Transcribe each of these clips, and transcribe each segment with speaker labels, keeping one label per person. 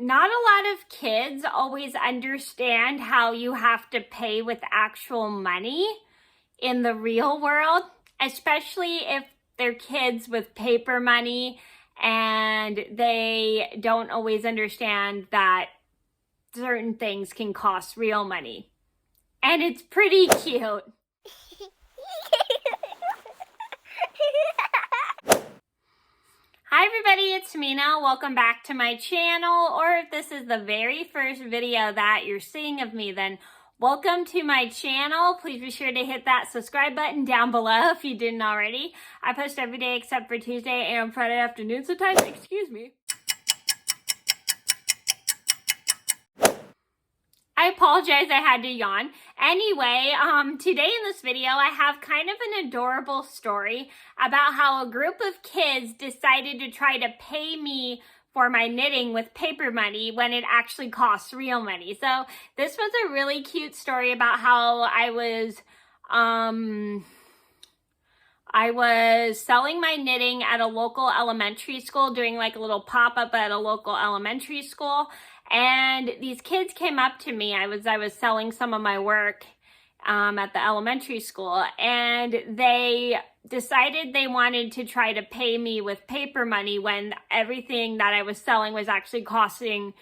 Speaker 1: not a lot of kids always understand how you have to pay with actual money in the real world, especially if they're kids with paper money and they don't always understand that certain things can cost real money. And it's pretty cute. Hi everybody, it's Mena. Welcome back to my channel, or if this is the very first video that you're seeing of me, then welcome to my channel. Please be sure to hit that subscribe button down below if you didn't already. I post every day except for Tuesday and Friday afternoon sometimes, excuse me. I apologize, I had to yawn. Anyway, today in this video, I have kind of an adorable story about how a group of kids decided to try to pay me for my knitting with paper money when it actually costs real money. So this was a really cute story about how I was selling my knitting at a local elementary school, doing like a little pop-up at a local elementary school. And these kids came up to me. I was selling some of my work at the elementary school, and they decided they wanted to try to pay me with paper money when everything that I was selling was actually costing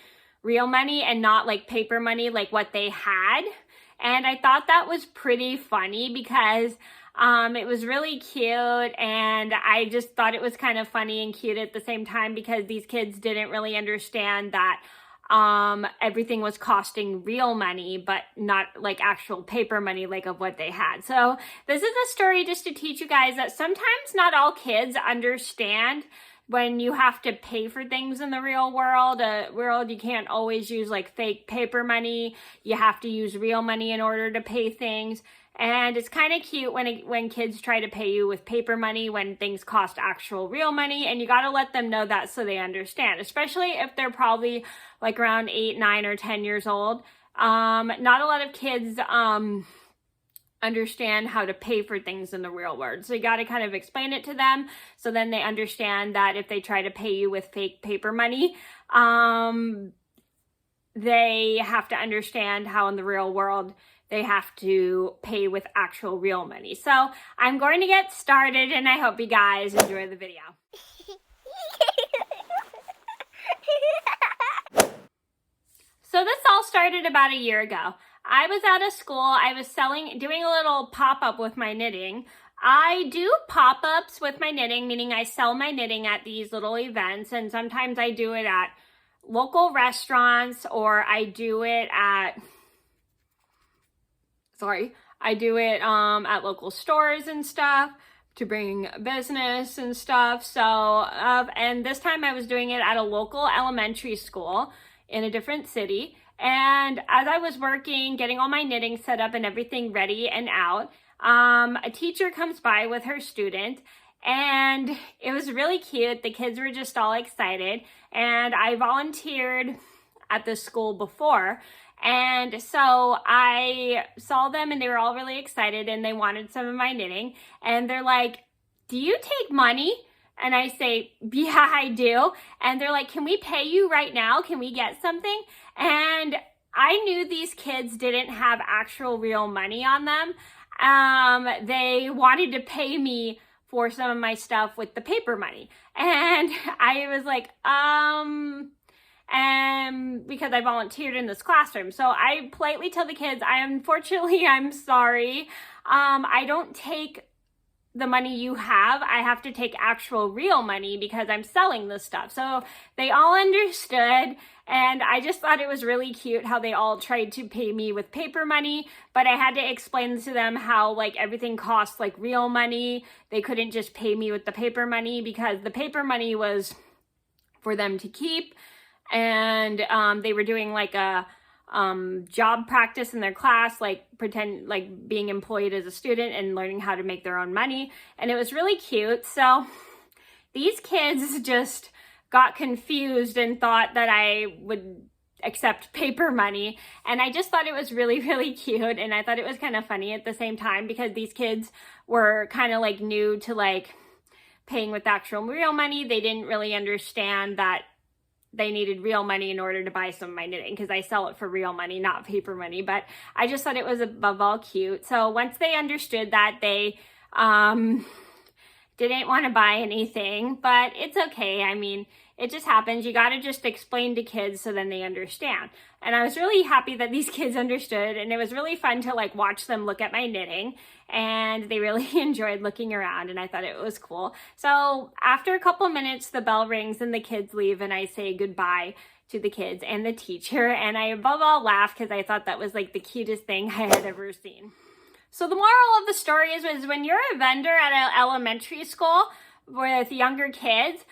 Speaker 1: real money and not like paper money like what they had. And I thought that was pretty funny because it was really cute, and I just thought it was kind of funny and cute at the same time because these kids didn't really understand that everything was costing real money, but not like actual paper money like of what they had. So this is a story just to teach you guys that sometimes not all kids understand when you have to pay for things in the real world. You can't always use like fake paper money. You have to use real money in order to pay things. And it's kind of cute when kids try to pay you with paper money when things cost actual real money, and you got to let them know that so they understand, especially if they're probably like around 8, 9, or 10 years old. Not a lot of kids understand how to pay for things in the real world. So you got to kind of explain it to them so then they understand that if they try to pay you with fake paper money, they have to understand how in the real world they have to pay with actual real money. So I'm going to get started, and I hope you guys enjoy the video. So this all started about a year ago. I was out of school. I was doing a little pop-up with my knitting. I do pop-ups with my knitting, meaning I sell my knitting at these little events, and sometimes I do it at local restaurants, or I do it at at local stores and stuff to bring business and stuff. So, and this time I was doing it at a local elementary school in a different city. And as I was working, getting all my knitting set up and everything ready and out, a teacher comes by with her student, and it was really cute. The kids were just all excited, and I volunteered at this school before. And so I saw them, and they were all really excited, and they wanted some of my knitting. And they're like, "Do you take money?" And I say, "Yeah, I do." And they're like, "Can we pay you right now? Can we get something?" And I knew these kids didn't have actual real money on them. They wanted to pay me for some of my stuff with the paper money. And I was like, because I volunteered in this classroom. So I politely tell the kids, I'm sorry. I don't take the money you have. I have to take actual real money because I'm selling this stuff. So they all understood, and I just thought it was really cute how they all tried to pay me with paper money, but I had to explain to them how like everything costs like real money. They couldn't just pay me with the paper money because the paper money was for them to keep. And they were doing like a job practice in their class, like being employed as a student and learning how to make their own money. And it was really cute. So these kids just got confused and thought that I would accept paper money. And I just thought it was really, really cute. And I thought it was kind of funny at the same time because these kids were kind of like new to like paying with actual real money. They didn't really understand that they needed real money in order to buy some of my knitting, because I sell it for real money, not paper money. But I just thought it was above all cute. So once they understood that, they didn't want to buy anything, but it's okay. I mean, it just happens. You got to just explain to kids so then they understand. And I was really happy that these kids understood, and it was really fun to like watch them look at my knitting, and they really enjoyed looking around, and I thought it was cool. So after a couple minutes, the bell rings and the kids leave, and I say goodbye to the kids and the teacher, and I above all laughed because I thought that was like the cutest thing I had ever seen. So the moral of the story is when you're a vendor at an elementary school with younger kids,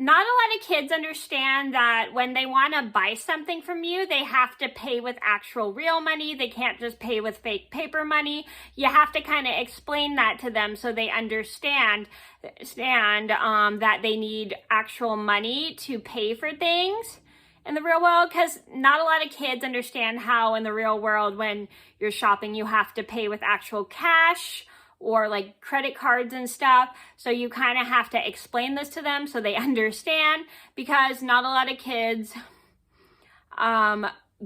Speaker 1: not a lot of kids understand that when they want to buy something from you, they have to pay with actual real money. They can't just pay with fake paper money. You have to kind of explain that to them so they understand that they need actual money to pay for things in the real world, because not a lot of kids understand how in the real world when you're shopping you have to pay with actual cash or like credit cards and stuff. So you kind of have to explain this to them so they understand, because not a lot of kids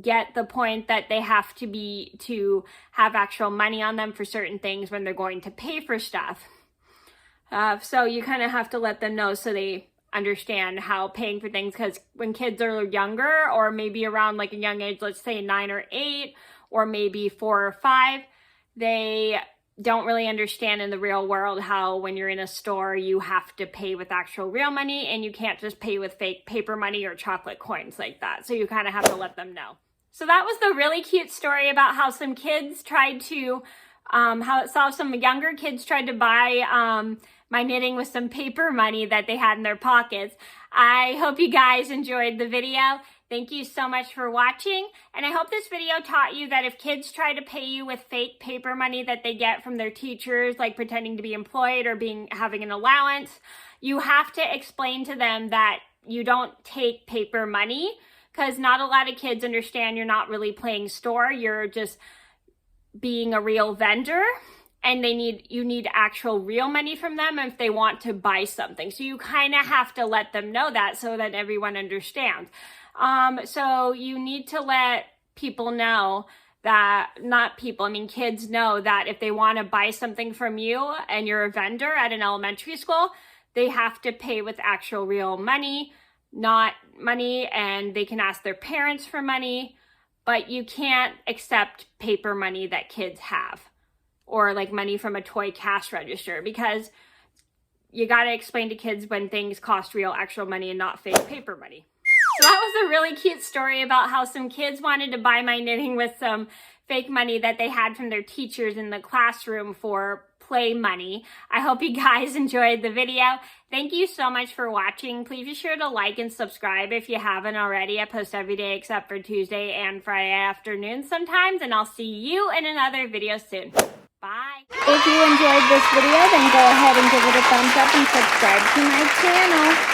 Speaker 1: get the point that they have to have actual money on them for certain things when they're going to pay for stuff. So you kind of have to let them know so they understand how paying for things, because when kids are younger, or maybe around like a young age, let's say 9 or 8, or maybe 4 or 5, they don't really understand in the real world how when you're in a store you have to pay with actual real money, and you can't just pay with fake paper money or chocolate coins like that. So you kind of have to let them know. So that was the really cute story about how some kids tried to some younger kids tried to buy my knitting with some paper money that they had in their pockets. I hope you guys enjoyed the video. Thank you so much for watching, and I hope this video taught you that if kids try to pay you with fake paper money that they get from their teachers, like pretending to be employed or having an allowance, you have to explain to them that you don't take paper money, because not a lot of kids understand you're not really playing store, you're just being a real vendor, and you need actual real money from them if they want to buy something. So you kind of have to let them know that so that everyone understands. So you need to let people know that, kids know that if they want to buy something from you and you're a vendor at an elementary school, they have to pay with actual real money, not money, and they can ask their parents for money, but you can't accept paper money that kids have, or like money from a toy cash register, because you got to explain to kids when things cost real actual money and not fake paper money. So that was a really cute story about how some kids wanted to buy my knitting with some fake money that they had from their teachers in the classroom for play money. I hope you guys enjoyed the video. Thank you so much for watching. Please be sure to like and subscribe if you haven't already. I post every day except for Tuesday and Friday afternoons sometimes, and I'll see you in another video soon. Bye. If you enjoyed this video, then go ahead and give it a thumbs up and subscribe to my channel.